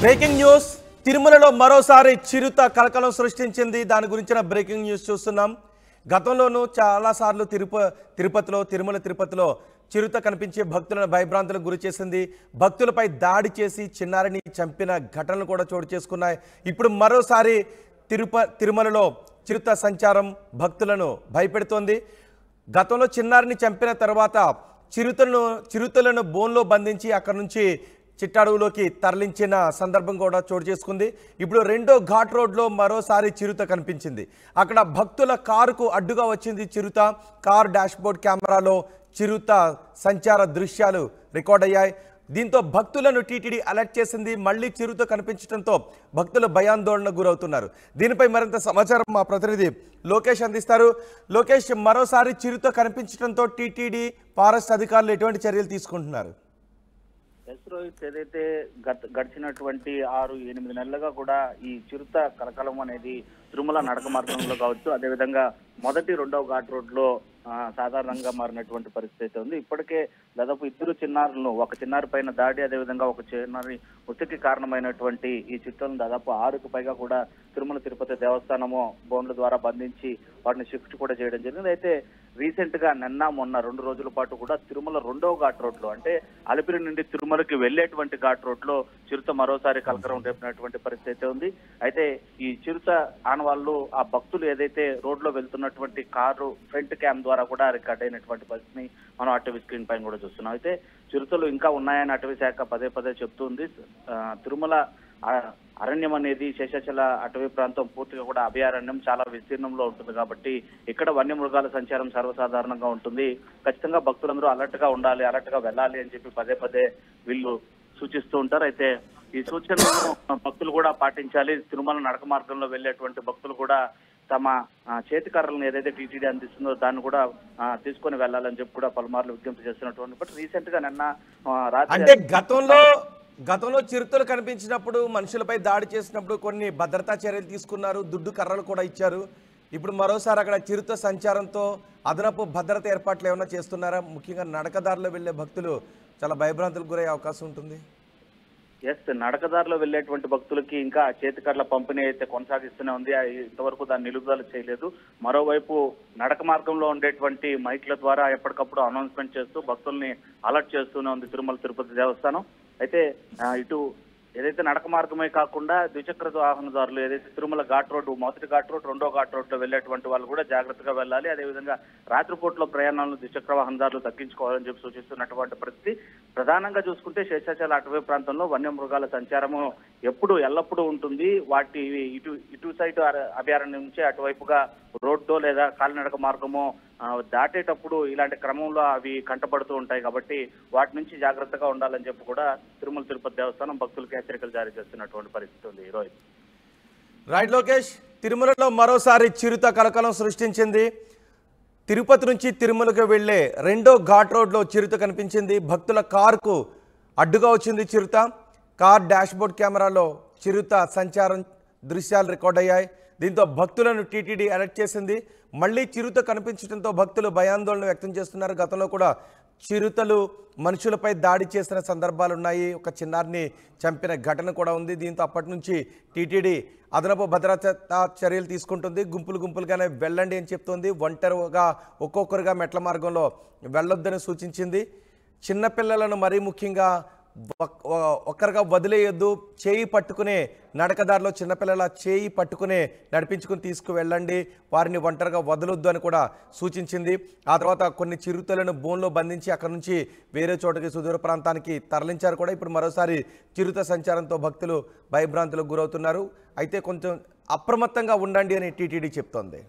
Breaking news తిరుమలలో మరోసారి చిరుత కలకలం సృష్టించింది. దాని గురించిన బ్రేకింగ్ న్యూస్ చూస్తున్నాం. గతంలోనూ చాలాసార్లు తిరుపతిలో చిరుత కనిపించే భక్తులను భయభ్రాంతులకు గురి చేసింది. భక్తులపై దాడి చేసి చిన్నారిని చంపిన ఘటనలు కూడా చోటు చేసుకున్నాయి. ఇప్పుడు మరోసారి తిరుమలలో చిరుత సంచారం భక్తులను భయపెడుతోంది. గతంలో చిన్నారిని చంపిన తర్వాత చిరుతలను బోన్లో బంధించి అక్కడి నుంచి చిట్టడవులోకి తరలించిన సందర్భం కూడా చోటు చేసుకుంది. ఇప్పుడు రెండో ఘాట్ రోడ్లో మరోసారి చిరుత కనిపించింది. అక్కడ భక్తుల కారుకు అడ్డుగా వచ్చింది చిరుత. కారు డాష్బోర్డ్ కెమెరాలో చిరుత సంచార దృశ్యాలు రికార్డ్ అయ్యాయి. దీంతో భక్తులను టీటీడీ అలర్ట్ చేసింది. మళ్ళీ చిరుత కనిపించడంతో భక్తులు భయాందోళనకు గురవుతున్నారు. దీనిపై మరింత సమాచారం మా ప్రతినిధి లోకేష్ అందిస్తారు. లోకేష్, మరోసారి చిరుత కనిపించడంతో టీటీడీ ఫారెస్ట్ అధికారులు ఎటువంటి చర్యలు తీసుకుంటున్నారు? రోహిత్, ఏదైతే గడిచినటువంటి 6-8 నెలలుగా కూడా ఈ చిరుత కలకలం అనేది తిరుమల నడక మార్గంలో కావచ్చు, అదేవిధంగా మొదటి రెండవ ఘాట్ రోడ్ లో సాధారణంగా మారినటువంటి పరిస్థితి ఉంది. ఇప్పటికే దాదాపు 2 చిన్నారులను, ఒక చిన్నారి పైన దాడి, అదేవిధంగా ఒక చిన్నారి మృతికి కారణమైనటువంటి ఈ చిరుతలను దాదాపు 6కు పైగా కూడా తిరుమల తిరుపతి దేవస్థానము బోన్ల ద్వారా బంధించి వాటిని షిఫ్ట్ కూడా చేయడం జరిగింది. అయితే రీసెంట్ గా మొన్న 2 రోజుల పాటు కూడా తిరుమల రెండవ ఘాట్ రోడ్ లో, అంటే అలిపిరి నుండి తిరుమలకి వెళ్లేటువంటి ఘాట్ రోడ్ లో చిరుత మరోసారి కలకలం రేపినటువంటి పరిస్థితి ఉంది. అయితే ఈ చిరుత ఆనవాళ్లు ఆ భక్తులు ఏదైతే రోడ్ లో వెళ్తున్నటువంటి కారు ఫ్రంట్ క్యామ్ ద్వారా కూడా రికార్డ్ అయినటువంటి పరిస్థితిని మనం అటవీ స్క్రీన్ పైన కూడా చూస్తున్నాం. అయితే చిరుతలు ఇంకా ఉన్నాయని అటవీ శాఖ పదే చెప్తుంది. తిరుమల అరణ్యం అనేది శేషాచల అటవీ ప్రాంతం పూర్తిగా కూడా అభయారణ్యం, చాలా విస్తీర్ణంలో ఉంటుంది కాబట్టి ఇక్కడ వన్యమృగాల సంచారం సర్వసాధారణంగా ఉంటుంది. ఖచ్చితంగా భక్తులందరూ అలర్ట్ గా ఉండాలి, అలర్ట్ గా వెళ్ళాలి అని చెప్పి పదే వీళ్ళు సూచిస్తూ ఉంటారు. అయితే ఈ సూచనలను భక్తులు కూడా పాటించాలి. తిరుమల నడక మార్గంలో వెళ్లేటువంటి భక్తులు కూడా తమ చేతికర్రలను ఏదైతే టీటీడీ అందిస్తుందో దాన్ని కూడా తీసుకొని వెళ్ళాలని చెప్పి కూడా పలుమార్లు విజ్ఞప్తి చేస్తున్నటువంటి. బట్ రీసెంట్ గా అంటే గతంలో చిరుతలు కనిపించినప్పుడు మనుషులపై దాడి చేసినప్పుడు కొన్ని భద్రతా చర్యలు తీసుకున్నారు, దుడ్డు కర్రలు కూడా ఇచ్చారు. ఇప్పుడు మరోసారి అక్కడ చిరుత సంచారంతో అదనపు భద్రత ఏర్పాట్లు ఏమైనా చేస్తున్నారా? ముఖ్యంగా నడకదారిలో వెళ్లే భక్తులు చాలా భయభ్రాంతులకు గురయ్యే అవకాశం ఉంటుంది. నడకదారిలో వెళ్లేటువంటి భక్తులకి ఇంకా చేతికర్ల పంపిణీ అయితే కొనసాగిస్తూనే ఉంది. ఇంతవరకు దాన్ని నిలుపుదల చేయలేదు. మరోవైపు నడక మార్గంలో ఉండేటువంటి మైక్ల ద్వారా ఎప్పటికప్పుడు అనౌన్స్మెంట్ చేస్తూ భక్తుల్ని అలర్ట్ చేస్తూనే ఉంది తిరుమల తిరుపతి దేవస్థానం. అయితే ఇటు ఏదైతే నడక మార్గమే కాకుండా ద్విచక్ర వాహనదారులు ఏదైతే తిరుమల ఘాట్ రోడ్డు, మొదటి ఘాట్ రోడ్, రెండో ఘాట్ రోడ్ లో వెళ్లేటువంటి వాళ్ళు కూడా జాగ్రత్తగా వెళ్ళాలి. అదేవిధంగా రాత్రిపూట్ల ప్రయాణాలను ద్విచక్ర వాహనదారులు తగ్గించుకోవాలని చెప్పి సూచిస్తున్నటువంటి పరిస్థితి. ప్రధానంగా చూసుకుంటే శేషాచల అటవీ ప్రాంతంలో వన్యమృగాల సంచారము ఎల్లప్పుడూ ఉంటుంది. వాటి ఇటు సైడ్ అభయారణ్యం నుంచి అటువైపుగా రోడ్డో లేదా కాలినడక మార్గమో దాటేటప్పుడు ఇలాంటి క్రమంలో అవి కంటపడుతూ ఉంటాయి కాబట్టి వాటి నుంచి జాగ్రత్తగా ఉండాలని చెప్పి కూడా తిరుమల తిరుపతి దేవస్థానం భక్తులకు హెచ్చరికలు జారీ చేస్తున్నటువంటి పరిస్థితి ఉంది. రోహిత్. రైట్ లోకేష్, తిరుమలలో మరోసారి చిరుత కలకలం సృష్టించింది. తిరుపతి నుంచి తిరుమలకు వెళ్లే రెండో ఘాట్ రోడ్లో చిరుత కనిపించింది. భక్తుల కారుకు అడ్డుగా వచ్చింది చిరుత. కార్ డాష్బోర్డ్ కెమెరాలో చిరుత సంచారం దృశ్యాలు రికార్డ్ అయ్యాయి. దీంతో భక్తులను టీటీడీ అలర్ట్ చేసింది. మళ్ళీ చిరుత కనిపించడంతో భక్తులు భయాందోళన వ్యక్తం చేస్తున్నారు. గతంలో కూడా చిరుతలు మనుషులపై దాడి చేసిన సందర్భాలు ఉన్నాయి. ఒక చిన్నారిని చంపిన ఘటన కూడా ఉంది. దీంతో అప్పటి నుంచి టీటీడీ అదనపు భద్రతా చర్యలు తీసుకుంటుంది. గుంపులుగానే వెళ్ళండి అని చెప్తోంది. ఒంటరిగా ఒక్కొక్కరుగా మెట్ల మార్గంలో వెళ్ళొద్దని సూచించింది. చిన్నపిల్లలను మరీ ముఖ్యంగా ఒక్కరిగా వదిలేయొద్దు. చేయి పట్టుకునే నడకదారిలో చిన్నపిల్లల చేయి పట్టుకునే నడిపించుకుని తీసుకువెళ్ళండి, వారిని ఒంటరిగా వదలొద్దు అని కూడా సూచించింది. ఆ తర్వాత కొన్ని చిరుతలను బోన్లో బంధించి అక్కడి నుంచి వేరే చోటకి సుదూర ప్రాంతానికి తరలించారు కూడా. ఇప్పుడు మరోసారి చిరుత సంచారంతో భక్తులు భయభ్రాంతులకు గురవుతున్నారు. అయితే కొంచెం అప్రమత్తంగా ఉండండి అని టీటీడీ చెప్తోంది.